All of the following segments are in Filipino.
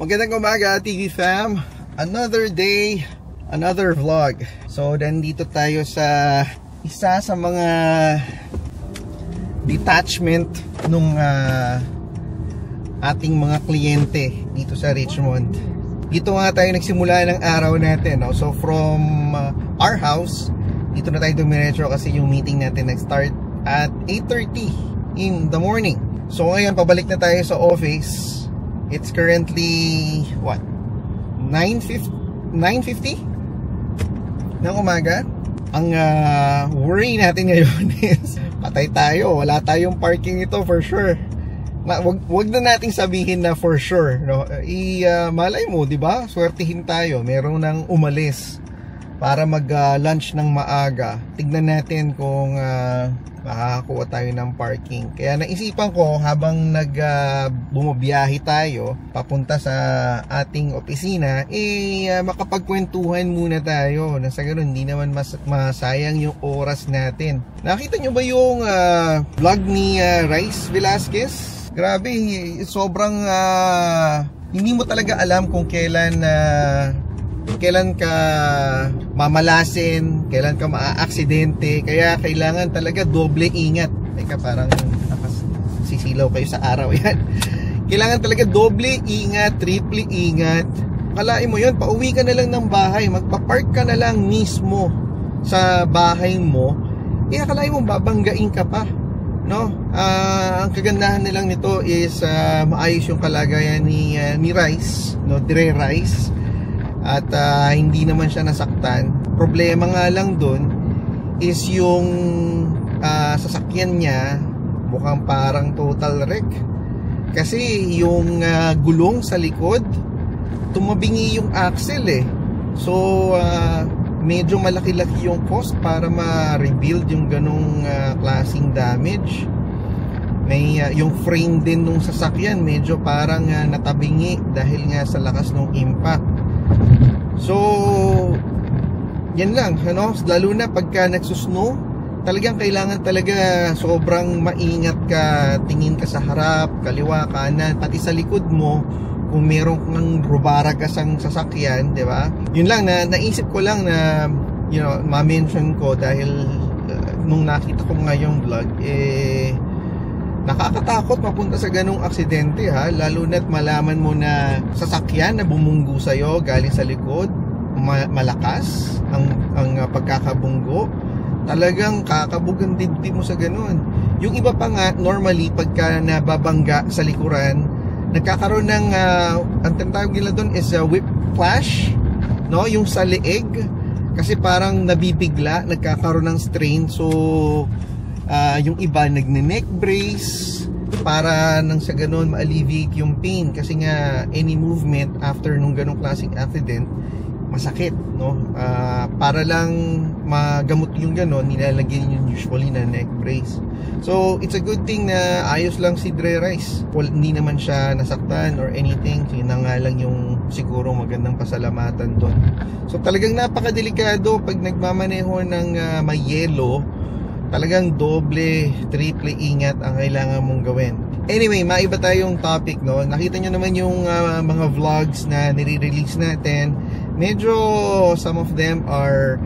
Magandang umaga, TV fam. Another day, another vlog. So, nandito tayo sa isa sa mga detachment nung ating mga kliyente dito sa Richmond. Dito nga tayo nagsimula ng araw natin, no? So, from our house, dito na tayo dumiretso kasi yung meeting natin nag-start at 8:30 in the morning. So, ngayon, pabalik na tayo sa office. It's currently what? 9:50 ng umaga. Ang worry natin ngayon is patay tayo, wala tayong parking ito for sure. Wag na nating sabihin na for sure, no? Malay mo, 'di ba? Swertihin tayo, meron nang umalis para mag-lunch ng maaga. Tignan natin kung makakakuha tayo ng parking. Kaya naisipan ko habang bumabiyahe tayo papunta sa ating opisina, makapagkwentuhan muna tayo na sa ganun hindi naman masayang yung oras natin. Nakita nyo ba yung vlog ni Rice Velasquez? Grabe, sobrang hindi mo talaga alam kung kailan ka mamalasin, kailan ka maaaksidente. Kaya kailangan talaga doble ingat. Teka, parang sisilaw kayo sa araw yan. Kailangan talaga doble ingat, triple ingat. Kalain mo yun, pauwi ka na lang ng bahay, magpapark ka na lang mismo sa bahay mo. Kalain mo babanggain ka pa, no? Ang kagandahan na lang nito is maayos yung kalagayan ni Rice, no? Dre Rice. At hindi naman siya nasaktan. Problema nga lang dun is yung sasakyan niya mukhang parang total wreck. Kasi yung gulong sa likod tumabingi yung axle eh. So medyo malaki-laki yung cost para ma-rebuild yung ganong klaseng damage. May yung frame din nung sasakyan medyo parang natabingi dahil nga sa lakas ng impact. So yan lang, ano? Lalo na pagka nagsusnow, talagang kailangan talaga sobrang maingat ka. Tingin ka sa harap, kaliwa, kanan, pati sa likod mo kung meron kang rubaragasang sasakyan, di ba? Yun lang, naisip ko lang na ma-mention ko dahil nung nakita ko ngayong vlog, nakakatakot mapunta sa ganong aksidente, ha. Lalo na't malaman mo na sasakyan na bumunggo sa'yo galing sa likod, malakas ang pagkakabunggo. Talagang kakabog ang dibdib mo sa ganon. Yung iba pa nga, normally pagka nababangga sa likuran, nagkakaroon ng ang tinatawag nila doon is whiplash, no? Yung sa leeg, kasi parang nabibigla, nagkakaroon ng strain. So yung iba nagne-neck brace para nang sa ganun ma-alleviate yung pain, kasi nga any movement after nung ganong klaseng accident masakit, no? Para lang magamot yung ganon, nilalagyan yun usually na neck brace. So it's a good thing na ayos lang si Dre Rice. Hindi naman siya nasaktan or anything. Yun na nga lang yung siguro magandang pasalamatan doon. So talagang napakadelikado pag nagmamaneho ng may yelo. Talagang doble, triple ingat ang kailangan mong gawin. Anyway, maiba tayong topic, no? Nakita nyo naman yung mga vlogs na nire-release natin. Medyo some of them are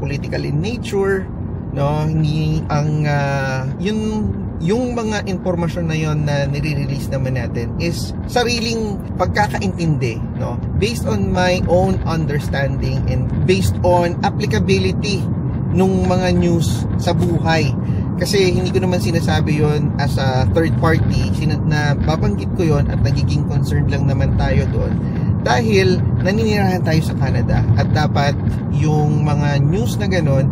political in nature, no? Hindi ang yung mga informasyon na yon na nire-release naman natin is sariling pagkakaintindi, no? Based on my own understanding and based on applicability nung mga news sa buhay. Kasi hindi ko naman sinasabi yon as a third party, na babanggit ko yon at nagiging concerned lang naman tayo doon dahil naninirahan tayo sa Canada at dapat yung mga news na ganon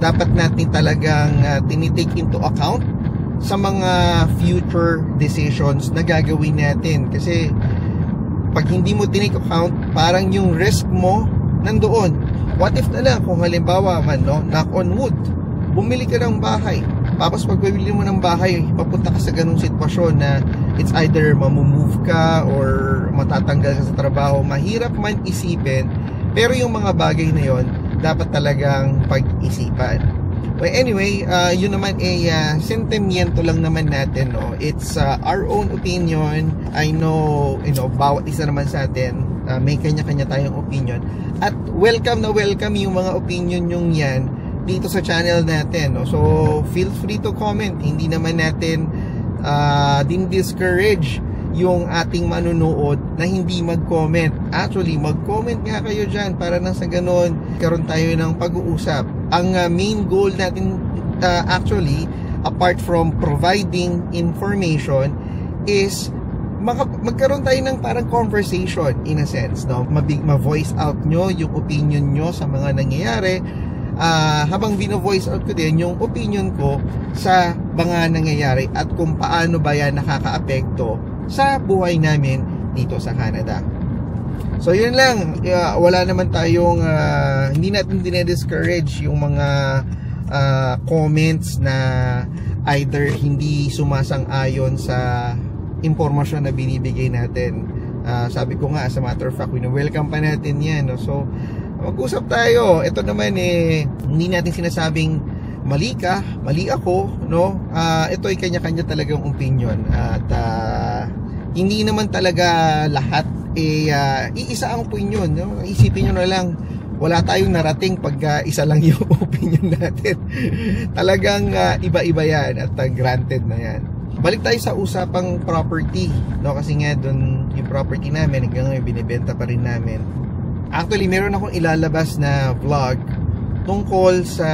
dapat natin talagang tinitake into account sa mga future decisions na gagawin natin. Kasi pag hindi mo tinake account, parang yung risk mo nandoon. What if na lang kung halimbawa man, no, knock on wood, bumili ka ng bahay, tapos pag bumili mo ng bahay, papunta ka sa ganung sitwasyon na it's either mamumove ka or matatanggal ka sa trabaho. Mahirap man isipin, pero yung mga bagay na yon dapat talagang pag-isipan. Well, anyway, yun naman sentimiento lang naman natin, no? It's our own opinion. I know, bawat isa naman sa atin, may kanya-kanya tayong opinion. At welcome na welcome yung mga opinion yung yan dito sa channel natin, no? So, feel free to comment. Hindi naman natin din-discourage yung ating manunood na hindi mag-comment. Actually, mag-comment nga kayo dyan para nang sa ganon, karoon tayo ng pag-uusap. Ang main goal natin actually, apart from providing information, is magkaroon tayo ng parang conversation in a sense, no? Ma-voice out nyo yung opinion nyo sa mga nangyayari, habang bino-voice out ko din yung opinion ko sa mga nangyayari at kung paano ba yan nakaka-apekto sa buhay namin dito sa Canada. So yun lang, wala naman tayong hindi natin dinediscourage yung mga comments na either hindi sumasang-ayon sa impormasyon na binibigay natin. Sabi ko nga, as a matter of fact, welcome pa natin yan, no? So mag-usap tayo. Ito naman hindi natin sinasabing mali ka, mali ako, no? Ito ay kanya-kanya talagang opinion at hindi naman talaga lahat iisa ang opinion, no? Isipin nyo na lang, wala tayong narating pag isa lang yung opinion natin. Talagang iba-iba yan at granted na yan. Balik tayo sa usapang property, no? Kasi nga doon yung property namin hanggang ngayon binibenta pa rin namin. Actually, meron akong ilalabas na vlog tungkol sa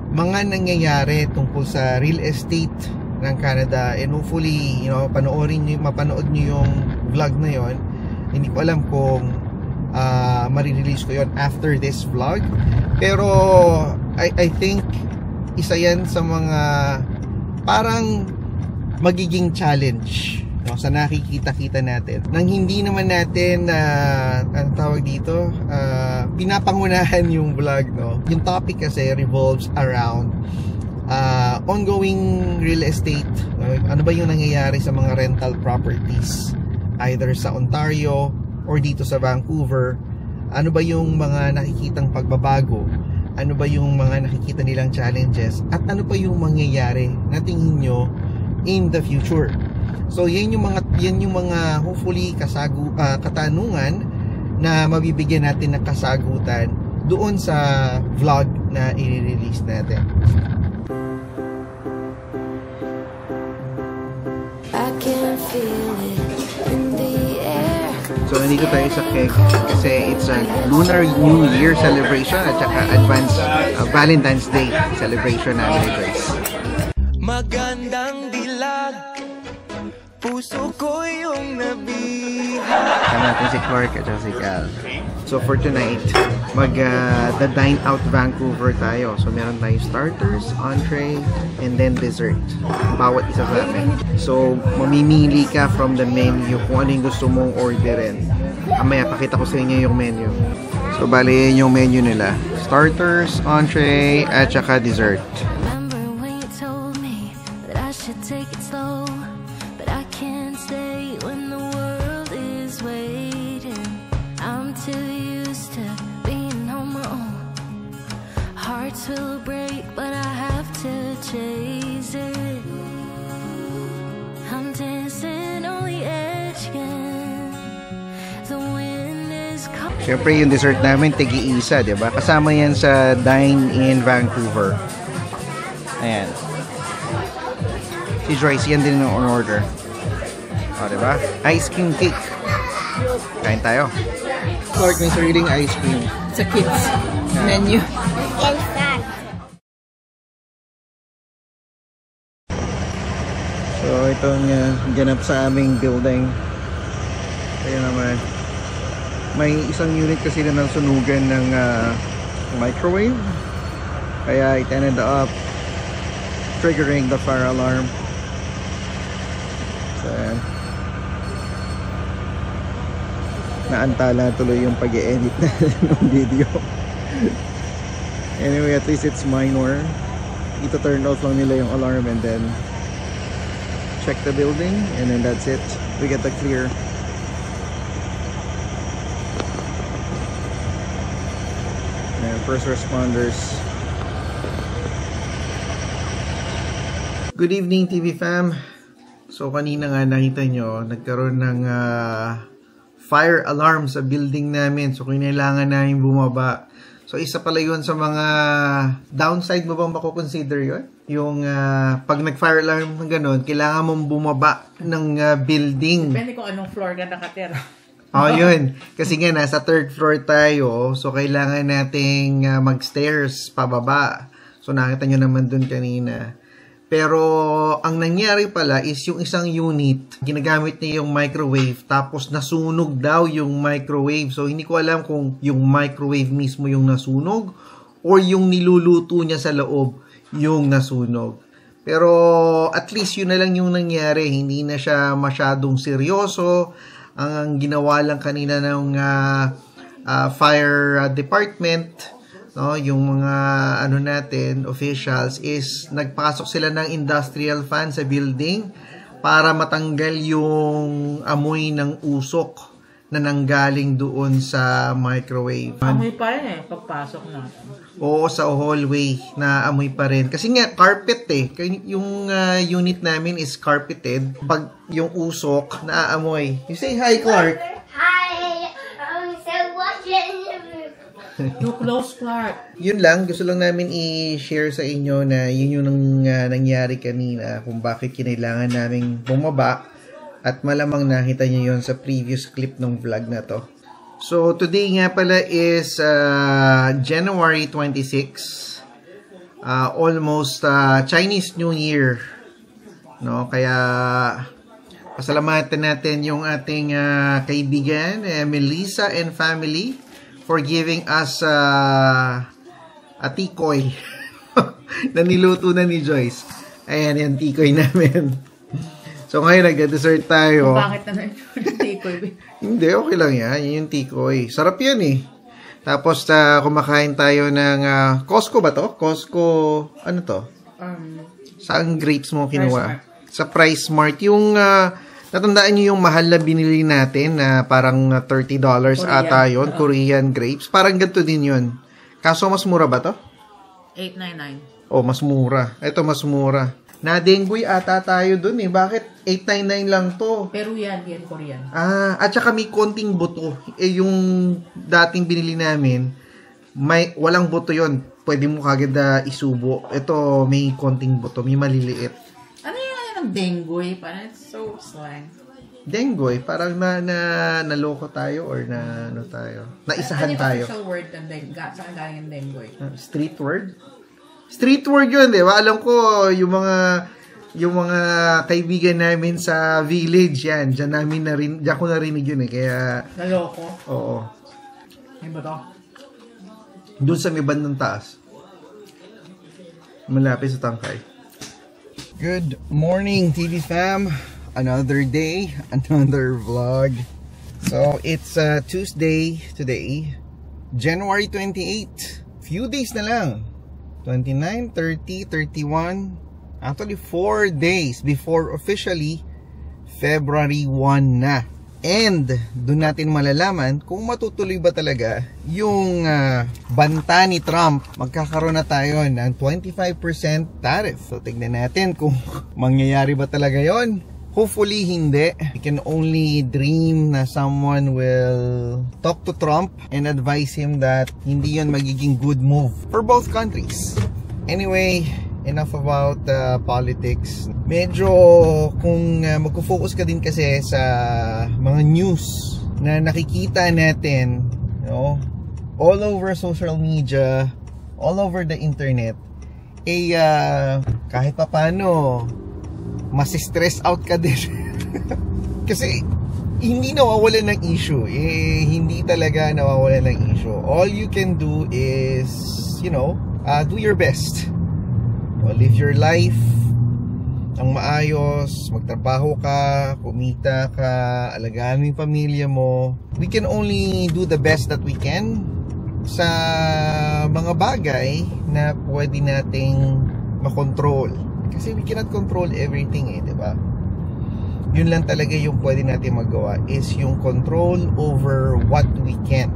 mga nangyayari tungkol sa real estate ng Canada, and hopefully, mapanood nyo yung vlog na yon. Hindi ko alam kung marirelease ko yon after this vlog, pero I think isa yan sa mga parang magiging challenge, no, sa nakikita-kita natin nang hindi naman natin ang tawag dito, pinapangunahan yung vlog, no. Yung topic kasi revolves around ongoing real estate, ano ba yung nangyayari sa mga rental properties either sa Ontario or dito sa Vancouver. Ano ba yung mga nakikitang pagbabago, ano ba yung mga nakikita nilang challenges, at ano pa yung mangyayari na tingin nyo in the future. So yan yung mga hopefully katanungan na mabibigyan natin ng kasagutan doon sa vlog na i-release natin. So nandito tayo sa Keg kasi it's a Lunar New Year celebration at saka advanced Valentine's Day celebration namin, guys. Magandang dilag, puso ko yung nabiha. Kasama natin si Clark at si Cal. So for tonight, mag-dine out Vancouver tayo. So meron tayong starters, entree, and then dessert. Bawat isa sa amin. So mamimili ka from the menu kung ano yung gusto mong orderin. Amaya, pakita ko sa inyo yung menu. So bali yun yung menu nila. Starters, entree, at saka dessert. Will break, but I have to chase it. I'm dancing on the edge again. The wind is coming. Siyempre yung dessert namin tig-iisa, diba? Kasama yan sa Dine in Vancouver. Ayan. Si Joyce, yan din ang order. O, diba? Ice cream cake. Kain tayo. Clark, may sariling ice cream. It's a kids menu. So itong ganap sa aming building. Kaya naman may isang unit kasi na nasunugan ng microwave, kaya it ended up triggering the fire alarm. So naantala tuloy yung pag-e-edit ng video. Anyway, at least it's minor. Ito turn off lang nila yung alarm and then check the building, and then that's it. We get the clear. And first responders Good evening, TV fam. So kanina nga nakita nyo, nagkaroon ng fire alarm sa building namin. So kailangan namin bumaba. So isa pala yun sa mga downside mo bang makukonsider yun? Yung pag nag-fire alarm ng ganun, kailangan mong bumaba ng building. Depende kung anong floor ka nakatira. Oh, yun. Kasi nga, nasa 3rd floor tayo. So, kailangan nating mag-stairs pababa. So, nakita nyo naman dun kanina. Pero, ang nangyari pala is yung isang unit, ginagamit niya yung microwave, tapos nasunog daw yung microwave. So, hindi ko alam kung yung microwave mismo yung nasunog or yung niluluto niya sa loob yung nasunog. Pero, at least yun na lang yung nangyari. Hindi na siya masyadong seryoso. Ang ginawa lang kanina ng fire department, no, yung mga ano natin, officials, is nagpasok sila ng industrial fan sa building para matanggal yung amoy ng usok na nanggaling doon sa microwave. Amoy pa rin pagpasok natin. Oo, sa hallway na amoy pa rin. Kasi nga, carpet yung unit namin is carpeted. Pag yung usok, naaamoy. You say hi, Clark. Hi, so watching. Too close, Clark. Yun lang, gusto lang namin i-share sa inyo na yun yung nangyari kanina, kung bakit kinailangan naming bumaba. At malamang nakita nyo yun sa previous clip ng vlog na to. So, today nga pala is January 26. Almost Chinese New Year. No? Kaya, pasalamatan natin yung ating kaibigan, Melissa and family, for giving us a tikoy na niluto na ni Joyce. Ayan, yung tikoy namin. So ngayon nag-dessert tayo. Bakit na yung tikoy? Hindi, okay lang yan. Yan yung tikoy. Sarap yan eh. Tapos kumakain tayo ng Costco ba to? Costco, ano to? Saan grapes mo kinuha? Sa Price Mart. Yung, natandaan nyo yung mahal na binili natin na parang $30 ata yun. Korean grapes. Parang ganito din yun. Kaso mas mura ba to? $8.99. Oh, mas mura. Ito mas mura. Na-dengue ata tayo dun eh. Bakit? $8.99 lang to. Pero yan Korean. At saka may konting buto. Yung dating binili namin, walang buto yon. Pwede mo kagad isubo. Ito, may konting buto. May maliliit. Ano yung dengue? Parang it's so slang. Dengue? Parang naloko tayo or ano tayo? Naisahan tayo. Ano yung official word ng dengue? Saan galing yung dengue? Street word? Street word yun, di ba? Alam ko, yung mga kaibigan namin sa village yan. Diyan ko narinig yun eh. Kaya, Naloko? oo. Ano ba to? Doon sa may bandang taas. Malapit sa tangkay. Good morning, TV fam. Another day, another vlog. So, it's Tuesday today. January 28. Few days na lang. 29, 30, 31, actually 4 days before officially February 1 na. And doon natin malalaman kung matutuloy ba talaga yung banta ni Trump. Magkakaroon na tayo ng 25% tariff. So tignan natin kung mangyayari ba talaga yon. Hopefully hindi. We can only dream na someone will talk to Trump and advise him that hindi yun magiging good move for both countries. Anyway, enough about politics. Medyo kung magfocus ka din kasi sa mga news na nakikita natin, you know, all over social media, all over the internet, kahit pa paano mas-stress out ka din. Kasi hindi nawawala ng issue. Hindi talaga nawawala ng issue. All you can do is, you know, do your best. Live your life ang maayos, magtrabaho ka, kumita ka, alagaan mo yung pamilya mo. We can only do the best that we can sa mga bagay na pwede nating makontrol. Kasi we cannot control everything di ba? Yun lang talaga yung pwede natin magawa, is yung control over what we can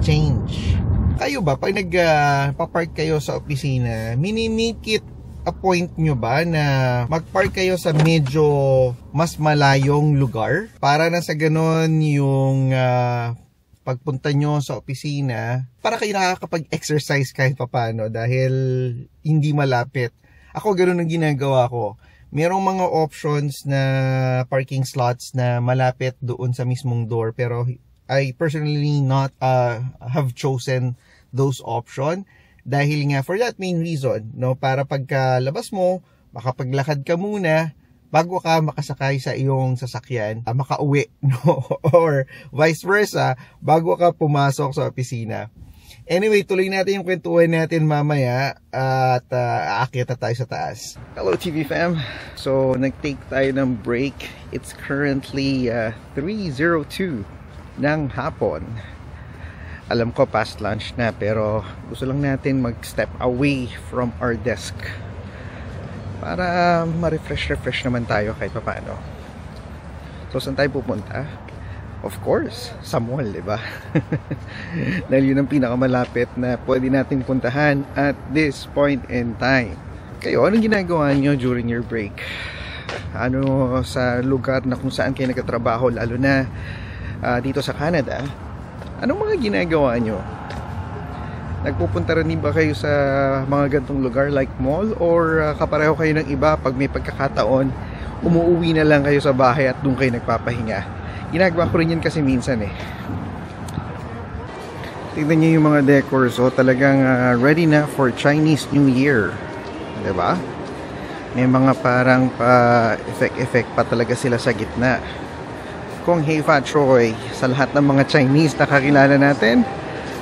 change. Kayo ba, pag nagpa-park kayo sa opisina, minimake it na-appoint nyo ba na mag-park kayo sa medyo mas malayong lugar? Para na sa ganon yung pagpunta nyo sa opisina, para kayo nakakapag-exercise kahit papano dahil hindi malapit. Ako ganon ang ginagawa ko. Merong mga options na parking slots na malapit doon sa mismong door, pero I personally not have chosen those option dahil nga for that main reason, no, para pagkalabas mo, makapaglakad ka muna bago ka makasakay sa iyong sasakyan, makauwi, no, or vice versa, bago ka pumasok sa opisina. Anyway, tuloy natin yung kwentuhan natin mamaya at aakyat na tayo sa taas. Hello TV fam! So, nag-take tayo ng break. It's currently 3:02 ng hapon. Alam ko past lunch na, pero gusto lang natin mag-step away from our desk para ma-refresh naman tayo kahit paano. So, saan tayo pupunta? Of course, sa mall, diba? Dahil yun ang pinakamalapit na pwede natin puntahan at this point in time. Kayo, anong ginagawa nyo during your break? Ano sa lugar na kung saan kayo nagtatrabaho, lalo na dito sa Canada? Anong mga ginagawa nyo? Nagpupunta rin ba kayo sa mga gantong lugar like mall, or kapareho kayo ng iba pag may pagkakataon, umuuwi na lang kayo sa bahay at doon kayo nagpapahinga? Ginagawa ko rin yan kasi minsan eh. Tignan nyo yung mga decors, so talagang ready na for Chinese New Year, diba? May mga parang effect pa talaga sila sa gitna. Kung Hey Fat Troy sa lahat ng mga Chinese na kakilala natin,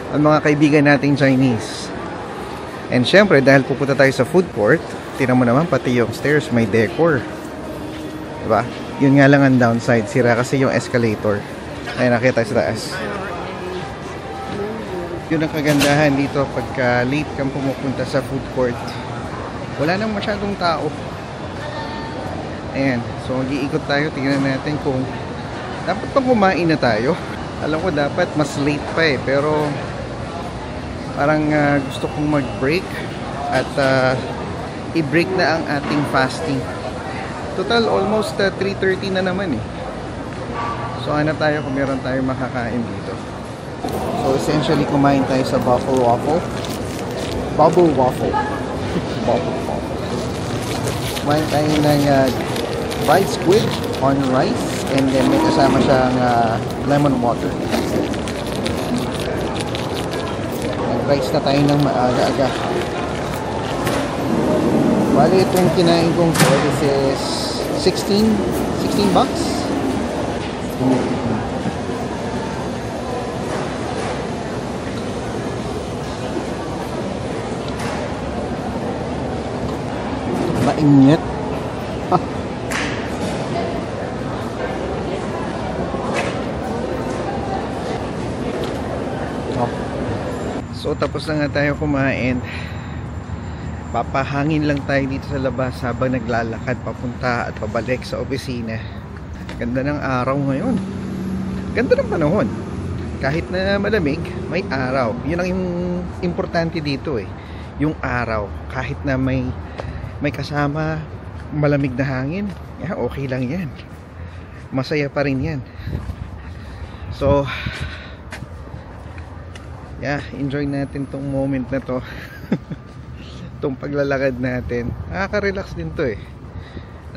ang mga kaibigan nating Chinese. And syempre, dahil pupunta tayo sa food court, tingnan mo naman pati yung stairs may decor, diba? Yun nga lang ang downside, sira kasi yung escalator. Ayun, nakita tayo sa taas. Yun ang kagandahan dito pagka late kang pumupunta sa food court, wala nang masyadong tao. Ayan, so mag-iikot tayo, tingnan natin kung dapat pang kumain na tayo. Alam ko dapat mas late pa eh, pero parang gusto kong mag-break at i-break na ang ating fasting. Total, almost 3:30 na naman eh. So, hanap tayo kung meron tayong makakain dito. So, essentially, kumain tayo sa Bubble Waffle. Bubble Waffle. Bubble Waffle. Kumain tayo ng fried squid on rice, and then may kasama siyang lemon water. Nag-rice na tayo ng maaga-aga. Bali, itong kinain kong to, this is 16 bucks. Mainit. So, tapos na nga tayo kumain. Papahangin lang tayo dito sa labas habang naglalakad papunta at pabalik sa opisina. Ganda ng araw ngayon. Ganda ng panahon. Kahit na malamig, may araw. Yun ang importante dito eh. Yung araw. Kahit na may kasama malamig na hangin, okay lang yan. Masaya pa rin yan. So, enjoy natin tong moment na to. Itong paglalakad natin, nakaka-relax din to eh.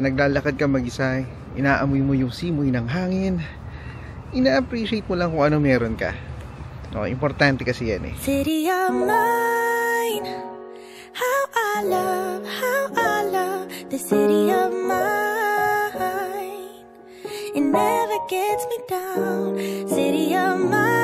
Naglalakad ka mag-isa, inaamoy mo yung simoy ng hangin, ina-appreciate mo lang kung ano meron ka. Importante kasi yan eh. City of mine, how I love the city of mine. It never gets me down. City of mine.